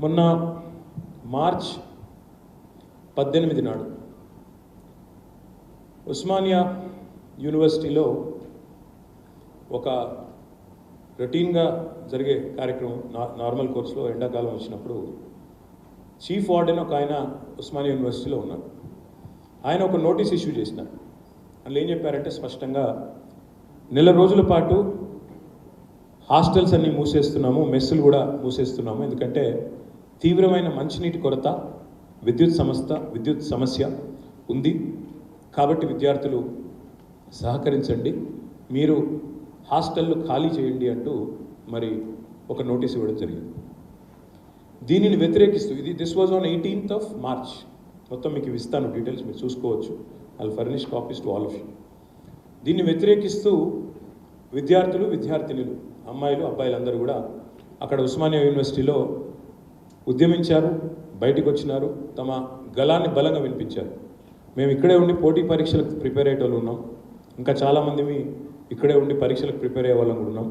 మొన్న మార్చ్ 18 నాడు ఉస్మానియా యూనివర్సిటీలో ఒక రొటీన్గా జరిగే కార్యక్రమం నార్మల్ కోర్సులో ఎండాకాలం వచ్చినప్పుడు చీఫ్ వార్డెన్ ఒక ఆయన ఉస్మానియా యూనివర్సిటీలో ఉన్నారు. ఆయన ఒక నోటీస్ ఇష్యూ చేసినారు. అందులో ఏం చెప్పారంటే స్పష్టంగా నెల రోజుల పాటు హాస్టల్స్ అన్నీ మూసేస్తున్నాము, మెస్సులు కూడా మూసేస్తున్నాము, ఎందుకంటే తీవ్రమైన మంచినీటి కొరత, విద్యుత్ సమస్య ఉంది కాబట్టి విద్యార్థులు సహకరించండి, మీరు హాస్టళ్ళు ఖాళీ చేయండి అంటూ మరి ఒక నోటీస్ ఇవ్వడం జరిగింది. దీనిని వ్యతిరేకిస్తూ this was on 18th of March. మొత్తం మీకు ఇస్తాను డీటెయిల్స్, మీరు చూసుకోవచ్చు. I furnish copies to all of you. దీన్ని వ్యతిరేకిస్తూ విద్యార్థులు, విద్యార్థినులు, అమ్మాయిలు, అబ్బాయిలందరూ కూడా అక్కడ ఉస్మానియా యూనివర్సిటీలో ఉద్యమించారు, బయటకు వచ్చినారు, తమ గళాన్ని బలంగా వినిపించారు. మేము ఇక్కడే ఉండి పోటీ పరీక్షలకు ప్రిపేర్ అయ్యే వాళ్ళు ఉన్నాం, ఇంకా చాలామంది ఇక్కడే ఉండి పరీక్షలకు ప్రిపేర్ అయ్యే వాళ్ళం కూడా ఉన్నాం,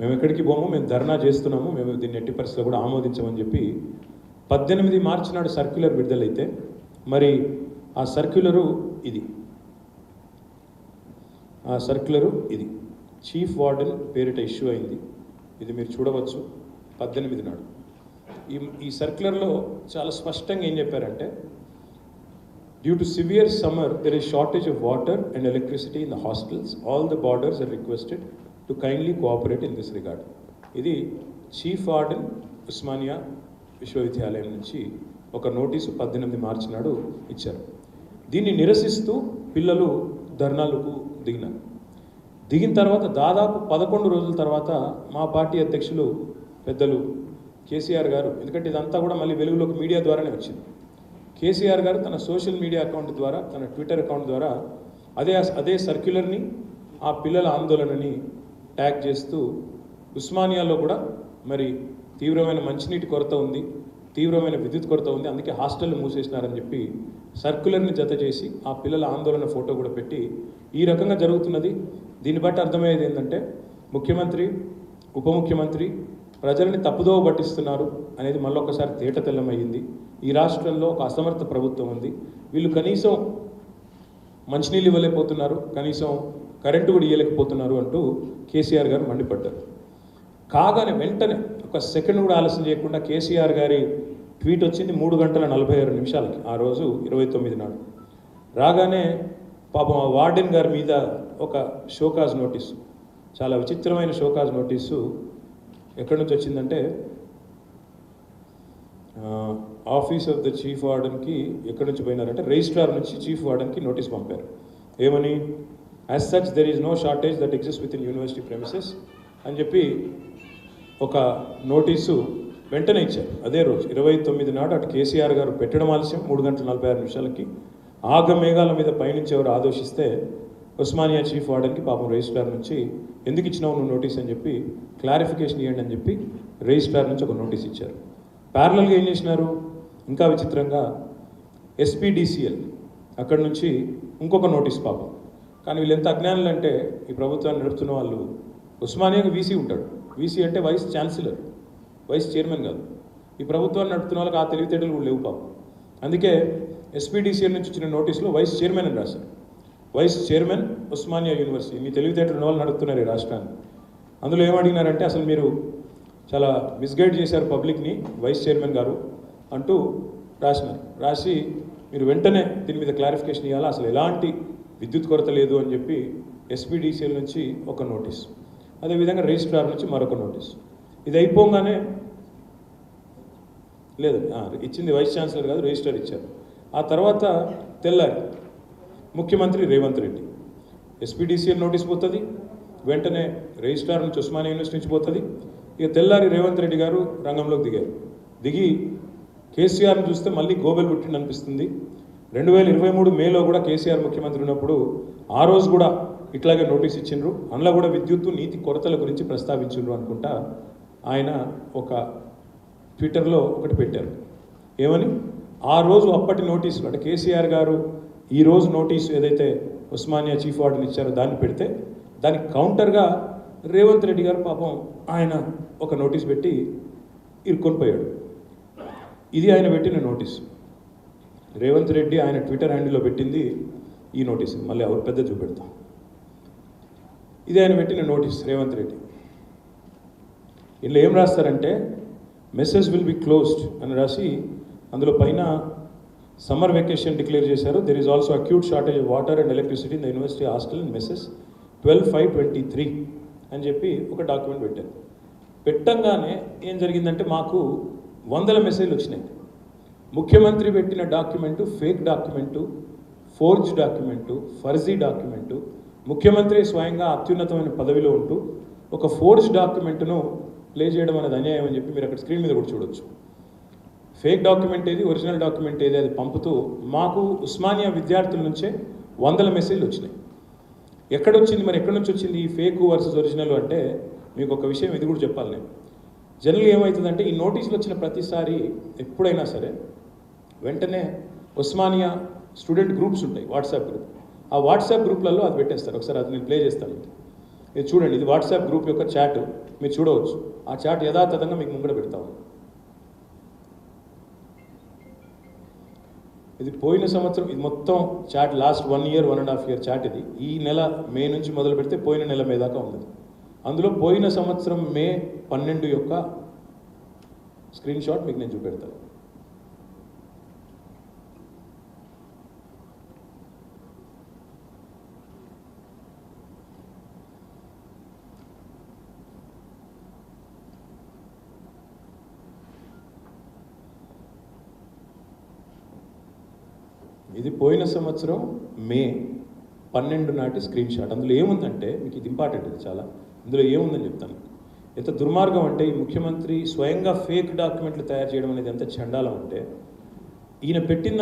మేము ఎక్కడికి పోము, మేము ధర్నా చేస్తున్నాము, మేము దీన్ని ఎట్టి పరిస్థితుల్లో కూడా ఆమోదించమని చెప్పి 18 మార్చి నాడు సర్క్యులర్ విడుదలైతే మరి ఆ సర్క్యులరు ఇది చీఫ్ వార్డెన్ పేరిట ఇష్యూ అయింది. ఇది మీరు చూడవచ్చు 18 నాడు. ఈ సర్క్యులర్లో చాలా స్పష్టంగా ఏం చెప్పారంటే, due to severe summer there is shortage of water and electricity in the hostels. All the boarders are requested to kindly cooperate in this regard. ఇది చీఫ్ వార్డెన్ ఉస్మానియా విశ్వవిద్యాలయం నుంచి ఒక నోటీసు 18 మార్చి నాడు ఇచ్చారు. దీన్ని నిరసిస్తూ పిల్లలు ధర్నాలకు దిగిన తర్వాత దాదాపు 11 రోజుల తర్వాత మా పార్టీ అధ్యక్షులు పెద్దలు కేసీఆర్ గారు, ఎందుకంటే ఇదంతా కూడా మళ్ళీ వెలుగులోకి మీడియా ద్వారానే వచ్చింది, కేసీఆర్ గారు తన సోషల్ మీడియా అకౌంట్ ద్వారా, తన ట్విట్టర్ అకౌంట్ ద్వారా అదే సర్క్యులర్ని, ఆ పిల్లల ఆందోళనని ట్యాగ్ చేస్తూ ఉస్మానియాలో కూడా మరి తీవ్రమైన మంచినీటి కొరత ఉంది, తీవ్రమైన విద్యుత్ కొరత ఉంది, అందుకే హాస్టళ్ళు మూసేసినారని చెప్పి సర్క్యులర్ని జత చేసి ఆ పిల్లల ఆందోళన ఫోటో కూడా పెట్టి ఈ రకంగా జరుగుతున్నది. దీన్ని బట్టి అర్థమయ్యేది ఏంటంటే ముఖ్యమంత్రి, ఉప ముఖ్యమంత్రి ప్రజల్ని తప్పుదోవ పట్టిస్తున్నారు అనేది మళ్ళొకసారి తేటతెల్లమయ్యింది. ఈ రాష్ట్రంలో ఒక అసమర్థ ప్రభుత్వం ఉంది, వీళ్ళు కనీసం మంచినీళ్ళు ఇవ్వలేకపోతున్నారు, కనీసం కరెంటు కూడా ఇవ్వలేకపోతున్నారు అంటూ కేసీఆర్ గారు మండిపడ్డారు. కాగానే వెంటనే ఒక సెకండ్ కూడా ఆలస్యం చేయకుండా కేసీఆర్ గారి ట్వీట్ వచ్చింది 3 గంటల 46 నిమిషాలకి, ఆ రోజు 29 నాడు. రాగానే పాపం ఆ వార్డెన్ గారి మీద ఒక షోకాజ్ నోటీసు, చాలా విచిత్రమైన షోకాజ్ నోటీసు ఎక్కడి నుంచి వచ్చిందంటే ఆఫీస్ ఆఫ్ ద చీఫ్ వార్డెన్కి ఎక్కడి నుంచి పోయినారంటే రిజిస్ట్రార్ నుంచి చీఫ్ వార్డెన్కి నోటీస్ పంపారు. ఏమని? As such there is no shortage that exist within university premises అని చెప్పి ఒక నోటీసు వెంటనే ఇచ్చారు. అదే రోజు 29 నాడు అటు కేసీఆర్ గారు పెట్టడం ఆలస్యం, 3 గంటల 46 నిమిషాలకి ఆగమేఘాల మీద పయనించి ఎవరు ఆదేశిస్తే ఉస్మానియా చీఫ్ వార్డెన్కి పాపం రిజిస్ట్రార్ నుంచి ఎందుకు ఇచ్చినావు నువ్వు నోటీస్ అని చెప్పి క్లారిఫికేషన్ ఇవ్వండి అని చెప్పి రిజిస్ట్రార్ నుంచి ఒక నోటీస్ ఇచ్చారు. ప్యారలల్గా ఏం చేసినారు, ఇంకా విచిత్రంగా SPDCL అక్కడి నుంచి ఇంకొక నోటీస్ పాపం. కానీ వీళ్ళు ఎంత అజ్ఞానులు అంటే, ఈ ప్రభుత్వాన్ని నడుపుతున్న వాళ్ళు, ఉస్మానియాకి వీసీ ఉంటాడు, వీసీ అంటే వైస్ ఛాన్సలర్, వైస్ చైర్మన్ కాదు. ఈ ప్రభుత్వాన్ని నడుపుతున్న వాళ్ళకి ఆ తెలివితేటలు కూడా లేవు పాపం. అందుకే SPDCL నుంచి ఇచ్చిన నోటీసులో వైస్ చైర్మన్ అని రాశారు. Vice chairman Osmania university. మీ తెలివితేటలు ఉన్న వాళ్ళు నడుపుతున్నారు ఈ రాష్ట్రాన్ని. అందులో ఏమడిగినారంటే, అసలు మీరు చాలా మిస్గైడ్ చేశారు పబ్లిక్ని వైస్ చైర్మన్ గారు అంటూ రాసినారు. రాసి మీరు వెంటనే దీని మీద క్లారిఫికేషన్ ఇవ్వాలా, అసలు ఎలాంటి విద్యుత్ కొరత లేదు అని చెప్పి SPDCL నుంచి ఒక నోటీస్, అదేవిధంగా రిజిస్ట్రార్ నుంచి మరొక నోటీస్. ఇది అయిపోగానే లేదు, ఇచ్చింది వైస్ ఛాన్సలర్ కాదు, రిజిస్ట్రార్ ఇచ్చారు. ఆ తర్వాత తెల్లారి ముఖ్యమంత్రి రేవంత్ రెడ్డి SPDCL నోటీస్ పోతుంది, వెంటనే రిజిస్ట్రార్ నుంచి ఉస్మానియా యూనివర్సిటీ నుంచి పోతుంది. ఇక తెల్లారి రేవంత్ రెడ్డి గారు రంగంలోకి దిగి కేసీఆర్ని చూస్తే మళ్ళీ గోబెల్ పుట్టింది అనిపిస్తుంది. 2023 మేలో కూడా కేసీఆర్ ముఖ్యమంత్రి ఉన్నప్పుడు ఆ రోజు కూడా ఇట్లాగే నోటీస్ ఇచ్చిండ్రు, అందులో కూడా విద్యుత్తు నీతి కొరతల గురించి ప్రస్తావించిండ్రు అనుకుంటా. ఆయన ఒక ట్విట్టర్లో ఒకటి పెట్టారు. ఏమని? ఆ రోజు అప్పటి నోటీసులు అంటే కేసీఆర్ గారు ఈ రోజు నోటీసు ఏదైతే ఉస్మానియా చీఫ్ వార్డెన్ ఇచ్చారో దాన్ని పెడితే దానికి కౌంటర్గా రేవంత్ రెడ్డి గారు పాపం ఆయన ఒక నోటీస్ పెట్టి ఇరుక్కొని పోయాడు. ఇది ఆయన పెట్టిన నోటీస్. రేవంత్ రెడ్డి ఆయన ట్విట్టర్ హ్యాండిల్లో పెట్టింది ఈ నోటీస్. మళ్ళీ ఎవరు పెద్ద చూపెడతాం. ఇది ఆయన పెట్టిన నోటీస్ రేవంత్ రెడ్డి. ఇందులో ఏం రాస్తారంటే మెసేజ్ విల్ బి క్లోజ్డ్ అని రాసి అందులో పైన సమ్మర్ వెకేషన్ డిక్లేర్ చేశారు. There is also acute shortage of water and electricity in the university hostel in message 12/5/23 అని చెప్పి ఒక డాక్యుమెంట్ పెట్టారు. పెట్టంగానే ఏం జరిగిందంటే మాకు వందల మెసేజ్లు వచ్చినాయి. ముఖ్యమంత్రి పెట్టిన document fake document, forge document, ఫర్జీ డాక్యుమెంటు, ముఖ్యమంత్రి స్వయంగా అత్యున్నతమైన పదవిలో ఉంటూ ఒక ఫోర్జ్ డాక్యుమెంట్ను ప్లే చేయడం అనేది అన్యాయం అని చెప్పి మీరు అక్కడ స్క్రీన్ మీద కూడా చూడొచ్చు. ఫేక్ డాక్యుమెంట్ ఏది, ఒరిజినల్ డాక్యుమెంట్ ఏది అది పంపుతూ మాకు ఉస్మానియా విద్యార్థుల నుంచే వందల మెసేజ్లు వచ్చినాయి. ఎక్కడొచ్చింది మరి, ఎక్కడి నుంచి వచ్చింది ఈ ఫేక్ వర్సెస్ ఒరిజినల్ అంటే మీకు ఒక విషయం ఇది కూడా చెప్పాలి నేను. జనరల్గా ఏమవుతుందంటే ఈ నోటీసులు వచ్చిన ప్రతిసారి ఎప్పుడైనా సరే వెంటనే ఉస్మానియా స్టూడెంట్ గ్రూప్స్ ఉంటాయి, వాట్సాప్ గ్రూప్. ఆ వాట్సాప్ గ్రూప్లలో అది పెట్టేస్తారు. ఒకసారి అది నేను ప్లే చేస్తాను. ఇది చూడండి, ఇది వాట్సాప్ గ్రూప్ యొక్క చాట్. మీరు చూడవచ్చు. ఆ చాట్ యథాతథంగా మీకు ముంగడ పెడతాము. ఇది పోయిన సంవత్సరం, ఇది మొత్తం chat last 1 year 1.5 year chat. ఇది ఈ నెల మే నుంచి మొదలు పెడితే పోయిన నెల మే దాకా ఉంది. అందులో పోయిన సంవత్సరం మే 12 యొక్క స్క్రీన్ షాట్ మీకు నేను చూపెడతాను. ఇది పోయిన సంవత్సరం మే 12 నాటి స్క్రీన్ షాట్. అందులో ఏముందంటే మీకు ఇది ఇంపార్టెంట్, ఇది చాలా. ఇందులో ఏముందని చెప్తాను. ఎంత దుర్మార్గం అంటే ఈ ముఖ్యమంత్రి స్వయంగా ఫేక్ డాక్యుమెంట్లు తయారు చేయడం అనేది ఎంత చండాలం అంటే ఈయన పెట్టిన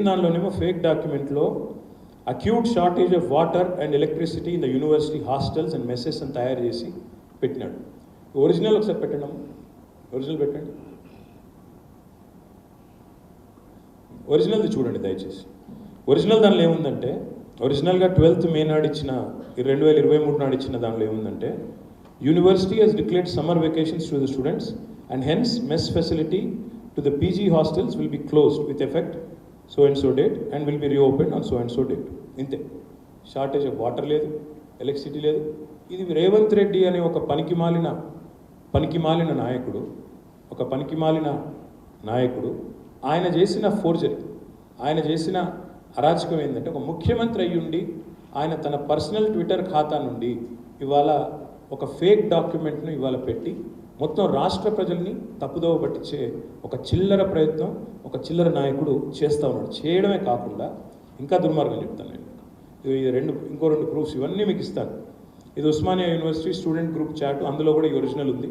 దానిలోనేమో ఫేక్ డాక్యుమెంట్లో acute shortage of water and electricity in the university hostels and messes అని తయారు చేసి పెట్టినాడు. ఒరిజినల్ ఒకసారి పెట్టండి అమ్మ, ఒరిజినల్ పెట్టండి. ఒరిజినల్ది చూడండి దయచేసి. ఒరిజినల్ దానిలో ఏముందంటే, ఒరిజినల్గా 12th May నాడు ఇచ్చిన 2023 నాడు ఇచ్చిన దానిలో ఏముందంటే, university has declared summer vacations to the students and hence mess facility to the PG hostels will be closed with effect so and so date and will be reopen on so and so date. ఇంతే. Shortage of water లేదు, electricity లేదు. ఇది రేవంత్ రెడ్డి అనే ఒక పనికిమాలిన నాయకుడు ఆయన చేసిన ఫోర్జరీ, ఆయన చేసిన అరాచకం ఏంటంటే, ఒక ముఖ్యమంత్రి అయ్యుండి ఆయన తన పర్సనల్ ట్విట్టర్ ఖాతా నుండి ఇవాళ ఒక ఫేక్ డాక్యుమెంట్ను ఇవాళ పెట్టి మొత్తం రాష్ట్ర ప్రజల్ని తప్పుదోవ పట్టించే ఒక చిల్లర ప్రయత్నం ఒక చిల్లర నాయకుడు చేస్తూ ఉన్నాడు. చేయడమే కాకుండా ఇంకా దుర్మార్గం చెప్తాను నేను. ఇంకో రెండు ప్రూఫ్స్ ఇవన్నీ మీకు ఇస్తాను. ఇది Osmania university student group chat. అందులో కూడా ఈ ఒరిజినల్ ఉంది.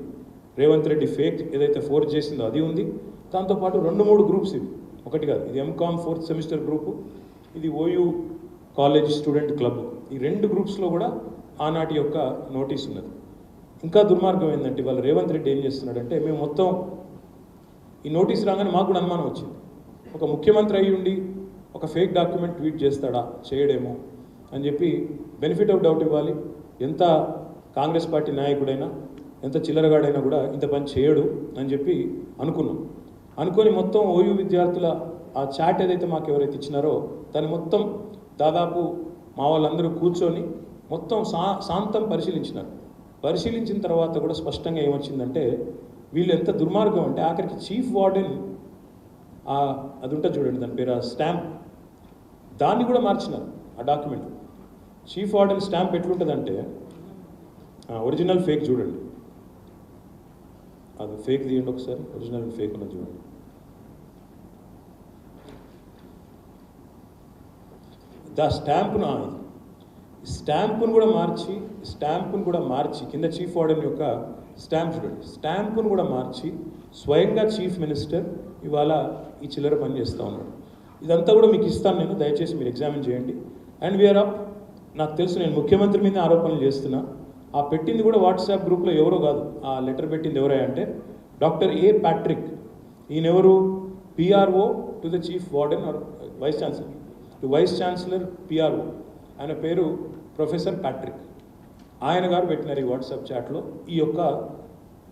రేవంత్ రెడ్డి ఫేక్ ఏదైతే ఫోర్జ్ చేసిందో అది ఉంది. దాంతోపాటు 2-3 గ్రూప్స్ ఇవి, ఒకటి కాదు. ఇది MCOM 4th semester గ్రూపు, ఇది OU కాలేజ్ స్టూడెంట్ క్లబ్. ఈ 2 గ్రూప్స్లో కూడా ఆనాటి యొక్క నోటీస్ ఉన్నది. ఇంకా దుర్మార్గం ఏంటంటే వాళ్ళు రేవంత్ రెడ్డి ఏం చేస్తున్నాడంటే, మేము మొత్తం ఈ నోటీస్ రాగానే మాకు కూడా అనుమానం వచ్చింది. ఒక ముఖ్యమంత్రి అయ్యి ఉండి ఒక ఫేక్ డాక్యుమెంట్ ట్వీట్ చేస్తాడా, చేయడేమో అని చెప్పి బెనిఫిట్ ఆఫ్ డౌట్ ఇవ్వాలి. ఎంత కాంగ్రెస్ పార్టీ నాయకుడైనా, ఎంత చిల్లరగాడైనా కూడా ఇంత పని చేయడు అని చెప్పి అనుకొని మొత్తం OU విద్యార్థుల ఆ చాట్ ఏదైతే మాకు ఎవరైతే ఇచ్చినారో దాన్ని మొత్తం దాదాపు మా వాళ్ళందరూ కూర్చొని మొత్తం శాంతం పరిశీలించిన తర్వాత కూడా స్పష్టంగా ఏమొచ్చిందంటే, వీళ్ళు ఎంత దుర్మార్గం అంటే ఆఖరికి చీఫ్ వార్డెన్ అది ఉంటుంది చూడండి, దాని పేరు స్టాంప్, దాన్ని కూడా మార్చినారు ఆ డాక్యుమెంట్. చీఫ్ వార్డెన్ స్టాంప్ ఎట్లుంటుందంటే, ఒరిజినల్ ఫేక్ చూడండి, అది ఫేక్ తీయండి ఒకసారి, ఒరిజినల్ ఫేక్ ఉన్నది చూడండి. స్టాంపును కూడా మార్చి కింద చీఫ్ వార్డెన్ యొక్క స్టాంప్ చూడండి, స్టాంపును కూడా మార్చి స్వయంగా చీఫ్ మినిస్టర్ ఇవాళ ఈ చిల్లర పని చేస్తూ ఉన్నాడు. ఇదంతా కూడా మీకు ఇస్తాను నేను, దయచేసి మీరు ఎగ్జామిన్ చేయండి. And we're up. నాకు తెలుసు నేను ముఖ్యమంత్రి మీద ఆరోపణలు చేస్తున్నా. ఆ పెట్టింది కూడా వాట్సాప్ గ్రూప్లో ఎవరో కాదు. ఆ లెటర్ పెట్టింది ఎవరై అంటే డాక్టర్ A. ప్యాట్రిక్. ఈయనెవరు? PRO to the chief warden or vice chancellor PRO. ఆయన పేరు ప్రొఫెసర్ ప్యాట్రిక్. ఆయన గారు పెట్టినారు ఈ వాట్సాప్ చాట్లో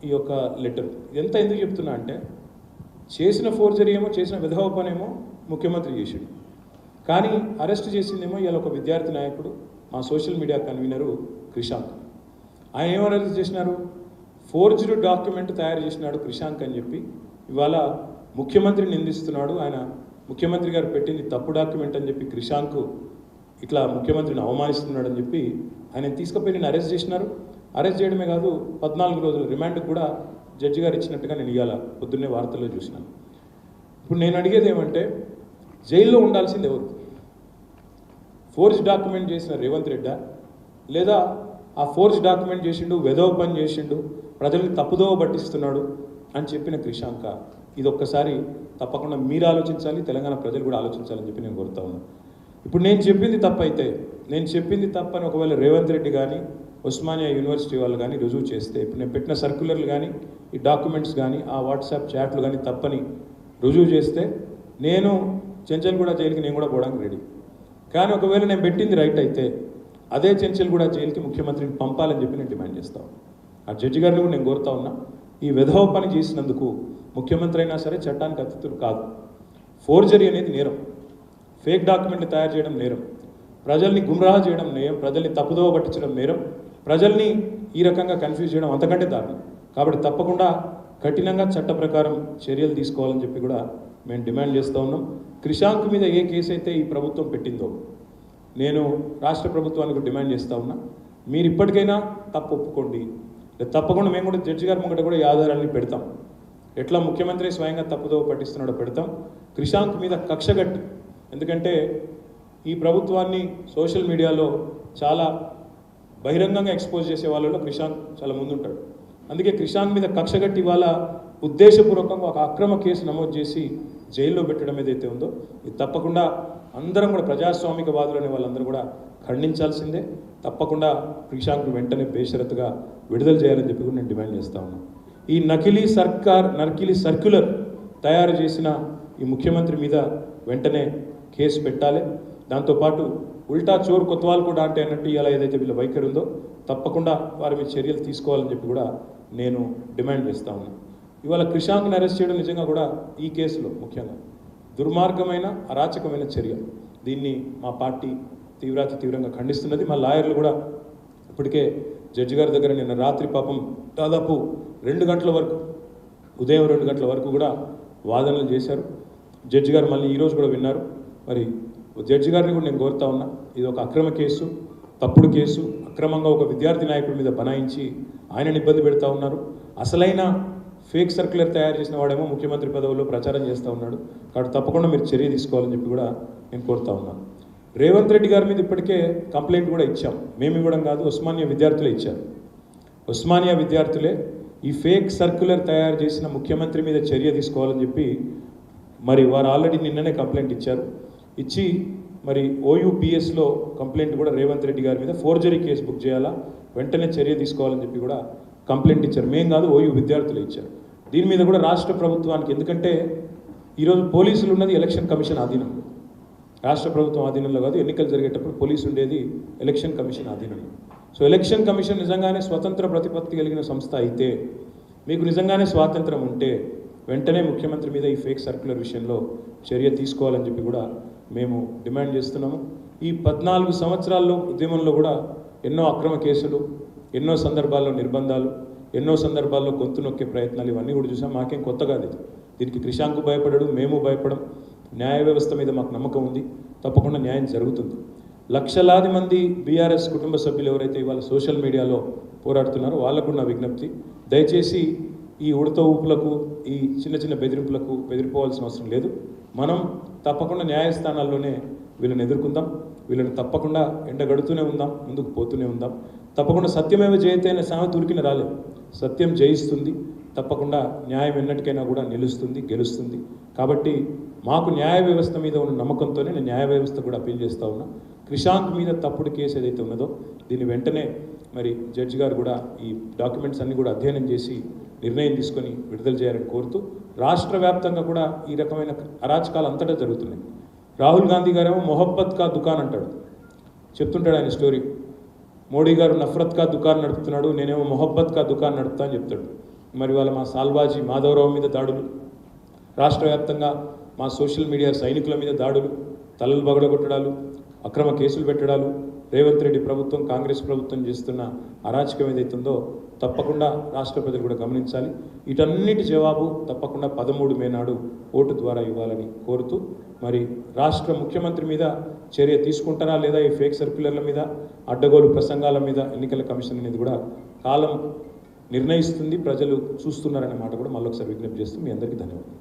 ఈ యొక్క లెటర్. ఎంత ఎందుకు చెప్తున్నా అంటే, చేసిన ఫోర్జరీ ఏమో, చేసిన విధవ పనేమో ముఖ్యమంత్రి చేసాడు, కానీ అరెస్ట్ చేసిందేమో ఇవాళ ఒక విద్యార్థి నాయకుడు, మా సోషల్ మీడియా కన్వీనరు క్రిషాంక్. ఆయన ఏమని అరెస్ట్ చేసినారు? ఫోర్జ్డ్ డాక్యుమెంట్ తయారు చేసినాడు క్రిషాంక్ అని చెప్పి ఇవాళ ముఖ్యమంత్రిని నిందిస్తున్నాడు. ఆయన ముఖ్యమంత్రి గారు పెట్టింది తప్పు డాక్యుమెంట్ అని చెప్పి క్రిషాంక్ ఇట్లా ముఖ్యమంత్రిని అవమానిస్తున్నాడు అని చెప్పి ఆయన తీసుకుపోయి నేను అరెస్ట్ చేసినారు. అరెస్ట్ చేయడమే కాదు, 14 రోజులు రిమాండ్కి కూడా జడ్జి గారు ఇచ్చినట్టుగా నేను ఇవాళ పొద్దున్నే వార్తల్లో చూసినాను. ఇప్పుడు నేను అడిగేది ఏమంటే, జైల్లో ఉండాల్సింది ఎవరు? ఫోర్జ్ డాక్యుమెంట్ చేసిన రేవంత్ రెడ్డా, లేదా ఆ ఫోర్జ్ డాక్యుమెంట్ చేసిండు, వెధవ పని చేసిండు, ప్రజల్ని తప్పుదోవ పట్టిస్తున్నాడు అని చెప్పిన క్రిషాంక? ఇది ఒక్కసారి తప్పకుండా మీరు ఆలోచించాలి, తెలంగాణ ప్రజలు కూడా ఆలోచించాలని చెప్పి నేను కోరుతా ఉన్నాను. ఇప్పుడు నేను చెప్పింది తప్పైతే, నేను చెప్పింది తప్పని ఒకవేళ రేవంత్ రెడ్డి కానీ ఉస్మానియా యూనివర్సిటీ వాళ్ళు కానీ రుజువు చేస్తే, ఇప్పుడు నేను పెట్టిన సర్క్యులర్లు కానీ ఈ డాక్యుమెంట్స్ కానీ ఆ వాట్సాప్ చాట్లు కానీ తప్పని రుజువు చేస్తే, నేను చెంచల్గూడ జైలుకి నేను కూడా పోవడానికి రెడీ. కానీ ఒకవేళ నేను పెట్టింది రైట్ అయితే అదే చెంచల్గూడ జైలుకి ముఖ్యమంత్రిని పంపాలని చెప్పి నేను డిమాండ్ చేస్తాను. ఆ జడ్జి గారిని కూడా నేను కోరుతా ఉన్నా, ఈ విధవ పని చేసినందుకు ముఖ్యమంత్రి అయినా సరే చట్టానికి అతిథులు కాదు. ఫోర్జరీ అనేది నేరం, ఫేక్ డాక్యుమెంట్లు తయారు చేయడం నేరం, ప్రజల్ని గుమ్రాహ చేయడం నేరం, ప్రజల్ని తప్పుదోవ పట్టించడం నేరం, ప్రజల్ని ఈ రకంగా కన్ఫ్యూజ్ చేయడం అంతకంటే దారుణం. కాబట్టి తప్పకుండా కఠినంగా చట్ట ప్రకారం చర్యలు తీసుకోవాలని చెప్పి కూడా మేము డిమాండ్ చేస్తూ ఉన్నాం. క్రిషాంక్ మీద ఏ కేసు అయితే ఈ ప్రభుత్వం పెట్టిందో నేను రాష్ట్ర ప్రభుత్వానికి డిమాండ్ చేస్తూ ఉన్నా, మీరు ఇప్పటికైనా తప్పు ఒప్పుకోండి. తప్పకుండా మేము కూడా జడ్జి గారి ముంగట కూడా ఈ ఆధారాన్ని పెడతాం. ఎట్లా ముఖ్యమంత్రి స్వయంగా తప్పుదోవ పట్టిస్తున్నాడో పెడతాం. క్రిషాంక్ మీద కక్షగట్టి, ఎందుకంటే ఈ ప్రభుత్వాన్ని సోషల్ మీడియాలో చాలా బహిరంగంగా ఎక్స్పోజ్ చేసే వాళ్ళలో క్రిషాంక్ చాలా ముందుంటాడు. అందుకే క్రిషాంక్ మీద కక్షగట్టి ఇవాళ ఉద్దేశపూర్వకంగా ఒక అక్రమ కేసు నమోదు చేసి జైల్లో పెట్టడం ఏదైతే ఉందో ఇది తప్పకుండా అందరం కూడా ప్రజాస్వామికవాదులు అనే వాళ్ళందరూ కూడా ఖండించాల్సిందే. తప్పకుండా క్రిషాంక్ వెంటనే బేషరతుగా విడుదల చేయాలని చెప్పి కూడా నేను డిమాండ్ చేస్తా ఉన్నాను. ఈ నకిలీ సర్క్యులర్ తయారు చేసిన ఈ ముఖ్యమంత్రి మీద వెంటనే కేసు పెట్టాలి. దాంతోపాటు ఉల్టా చోరు కొత్వాల్ కూడా అంటే అన్నట్టు ఇలా ఏదైతే వీళ్ళ వైఖరి ఉందో తప్పకుండా వారి మీద చర్యలు తీసుకోవాలని చెప్పి కూడా నేను డిమాండ్ చేస్తా ఉన్నాను. ఇవాళ క్రిషాంక్ని అరెస్ట్ చేయడం నిజంగా కూడా ఈ కేసులో ముఖ్యంగా దుర్మార్గమైన అరాచకమైన చర్య. దీన్ని మా పార్టీ తీవ్రంగా ఖండిస్తున్నది. మా లాయర్లు కూడా ఇప్పటికే జడ్జి గారి దగ్గర నిన్న రాత్రి పాపం దాదాపు 2 గంటల వరకు, ఉదయం 2 గంటల వరకు కూడా వాదనలు చేశారు. జడ్జి గారు మళ్ళీ ఈరోజు కూడా విన్నారు. మరి జడ్జి గారిని కూడా నేను కోరుతా ఉన్నా, ఇది ఒక అక్రమ కేసు, తప్పుడు కేసు, అక్రమంగా ఒక విద్యార్థి నాయకుడి మీద బనాయించి ఆయనని ఇబ్బంది పెడతా ఉన్నారు. అసలైన ఫేక్ సర్క్యులర్ తయారు చేసిన వాడేమో ముఖ్యమంత్రి పదవిలో ప్రచారం చేస్తూ ఉన్నాడు. కాబట్టి తప్పకుండా మీరు చర్య తీసుకోవాలని చెప్పి కూడా నేను కోరుతా ఉన్నాను. రేవంత్ రెడ్డి గారి మీద ఇప్పటికే కంప్లైంట్ కూడా ఇచ్చాం. మేము ఇవ్వడం కాదు, ఉస్మానియా విద్యార్థులే ఇచ్చారు. ఉస్మానియా విద్యార్థులే ఈ ఫేక్ సర్క్యులర్ తయారు చేసిన ముఖ్యమంత్రి మీద చర్య తీసుకోవాలని చెప్పి మరి వారు ఆల్రెడీ నిన్ననే కంప్లైంట్ ఇచ్చారు. ఇచ్చి మరి OUPSలో కంప్లైంట్ కూడా రేవంత్ రెడ్డి గారి మీద ఫోర్జరీ కేసు బుక్ చేయాలా, వెంటనే చర్య తీసుకోవాలని చెప్పి కూడా కంప్లైంట్ ఇచ్చారు. మేం కాదు, OU విద్యార్థులు ఇచ్చారు. దీని మీద కూడా రాష్ట్ర ప్రభుత్వానికి, ఎందుకంటే ఈరోజు పోలీసులు ఉన్నది ఎలక్షన్ కమిషన్ ఆధీనంలో, రాష్ట్ర ప్రభుత్వం ఆధీనంలో కాదు. ఎన్నికలు జరిగేటప్పుడు పోలీసు ఉండేది ఎలక్షన్ కమిషన్ ఆధీనంలో. సో ఎలక్షన్ కమిషన్ నిజంగానే స్వతంత్ర ప్రతిపత్తి కలిగిన సంస్థ అయితే, మీకు నిజంగానే స్వాతంత్రం ఉంటే వెంటనే ముఖ్యమంత్రి మీద ఈ ఫేక్ సర్క్యులర్ విషయంలో చర్య తీసుకోవాలని చెప్పి కూడా మేము డిమాండ్ చేస్తున్నాము. ఈ 14 సంవత్సరాల్లో ఉద్యమంలో కూడా ఎన్నో అక్రమ కేసులు, ఎన్నో సందర్భాల్లో నిర్బంధాలు, ఎన్నో సందర్భాల్లో గొంతు నొక్కే ప్రయత్నాలు, ఇవన్నీ కూడా చూసాం. మాకేం కొత్త కాదు ఇది. దీనికి క్రిషాంక్ భయపడడు, మేము భయపడం. న్యాయ వ్యవస్థ మీద మాకు నమ్మకం ఉంది. తప్పకుండా న్యాయం జరుగుతుంది. లక్షలాది మంది బీఆర్ఎస్ కుటుంబ సభ్యులు ఎవరైతే ఇవాళ సోషల్ మీడియాలో పోరాడుతున్నారో వాళ్ళకు నా విజ్ఞప్తి, దయచేసి ఈ ఉడత ఊపులకు, ఈ చిన్న బెదిరింపులకు బెదిరిపోవాల్సిన అవసరం లేదు. మనం తప్పకుండా న్యాయస్థానాల్లోనే వీళ్ళని ఎదుర్కొందాం. వీళ్ళని తప్పకుండా ఎండగడుతూనే ఉందాం, ముందుకు పోతూనే ఉందాం. తప్పకుండా సత్యమేవ జయతే అనే సామెత ఉరికిన రాలేదు. సత్యం జయిస్తుంది. తప్పకుండా న్యాయం ఎన్నటికైనా కూడా నిలుస్తుంది, గెలుస్తుంది. కాబట్టి మాకు న్యాయ వ్యవస్థ మీద ఉన్న నమ్మకంతోనే నేను న్యాయ వ్యవస్థ కూడా అప్పీల్ చేస్తూ ఉన్నా. క్రిషాంక్ మీద తప్పుడు కేసు ఏదైతే ఉన్నదో దీన్ని వెంటనే మరి జడ్జి గారు కూడా ఈ డాక్యుమెంట్స్ అన్నీ కూడా అధ్యయనం చేసి నిర్ణయం తీసుకొని విడుదల చేయాలని కోరుతూ, రాష్ట్ర వ్యాప్తంగా కూడా ఈ రకమైన అరాచకాలు అంతటా జరుగుతున్నాయి. రాహుల్ గాంధీ గారేమో మొహబ్బత్ కా దుకాన్ అంటాడు, చెప్తుంటాడు ఆయన స్టోరీ. మోడీ గారు నఫరత్ కా దుకాన్ నడుపుతున్నాడు, నేనేమో మొహబ్బత్ కా దుకాన్ నడుపుతా అని చెప్తాడు. మరి వాళ్ళ మా సాల్వాజీ మాధవరావు మీద దాడులు, రాష్ట్ర వ్యాప్తంగా మా సోషల్ మీడియా సైనికుల మీద దాడులు, తలలు బగలగొట్టడాలు, అక్రమ కేసులు పెట్టడాలు, రేవంత్ రెడ్డి ప్రభుత్వం కాంగ్రెస్ ప్రభుత్వం చేస్తున్న అరాచకం ఏదైతుందో తప్పకుండా రాష్ట్ర ప్రజలు కూడా గమనించాలి. వీటన్నిటి జవాబు తప్పకుండా 13 మే నాడు ఓటు ద్వారా ఇవ్వాలని కోరుతూ, మరి రాష్ట్ర ముఖ్యమంత్రి మీద చర్య తీసుకుంటారా లేదా ఈ ఫేక్ సర్క్యులర్ల మీద, అడ్డగోలు ప్రసంగాల మీద ఎన్నికల కమిషన్ అనేది కూడా కాలం నిర్ణయిస్తుంది, ప్రజలు చూస్తున్నారనే మాట కూడా మళ్ళొకసారి విజ్ఞప్తి చేస్తూ మీ అందరికీ ధన్యవాదాలు.